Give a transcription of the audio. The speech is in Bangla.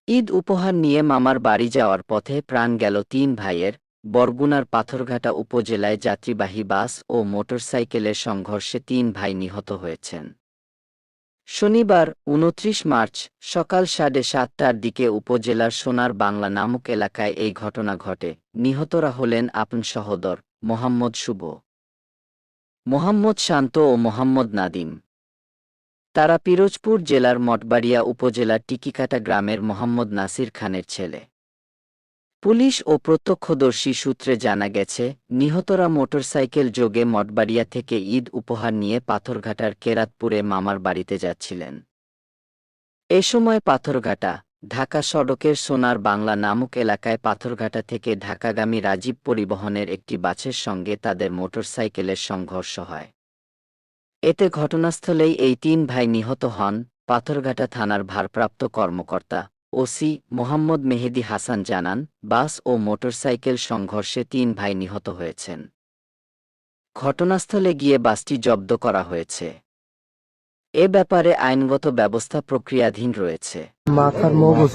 ঈদ উপহার নিয়ে মামার বাড়ি যাওয়ার পথে প্রাণ গেল তিন ভাইয়ের। বরগুনার পাথরঘাটা উপজেলায় যাত্রীবাহী বাস ও মোটরসাইকেলের সংঘর্ষে তিন ভাই নিহত হয়েছেন। শনিবার ২৯ মার্চ সকাল ৭:৩০টার দিকে উপজেলার সোনার বাংলা নামক এলাকায় এই ঘটনা ঘটে। নিহতরা হলেন আপন সহোদর মোহাম্মদ শুভ, মোহাম্মদ শান্ত ও মোহাম্মদ নাদিম। তারা পিরোজপুর জেলার মঠবাড়িয়া উপজেলার টিকিকাটা গ্রামের মোহাম্মদ নাসির খানের ছেলে। পুলিশ ও প্রত্যক্ষদর্শী সূত্রে জানা গেছে, নিহতরা মোটরসাইকেল যোগে মঠবাড়িয়া থেকে ঈদ উপহার নিয়ে পাথরঘাটার কেরাতপুরে মামার বাড়িতে যাচ্ছিলেন। এ সময় পাথরঘাটা ঢাকা সড়কের সোনার বাংলা নামক এলাকায় পাথরঘাটা থেকে ঢাকাগামী রাজীব পরিবহনের একটি বাসের সঙ্গে তাদের মোটরসাইকেলের সংঘর্ষ হয়। এতে ঘটনাস্থলেই এই তিন ভাই নিহত হন। পাথরঘাটা থানার ভারপ্রাপ্ত কর্মকর্তা ওসি মোহাম্মদ মেহেদী হাসান জানান, বাস ও মোটরসাইকেল সংঘর্ষে তিন ভাই নিহত হয়েছেন। ঘটনাস্থলে গিয়ে বাসটি জব্দ করা হয়েছে। এ ব্যাপারে আইনগত ব্যবস্থা প্রক্রিয়াধীন রয়েছে। মাথার মগজ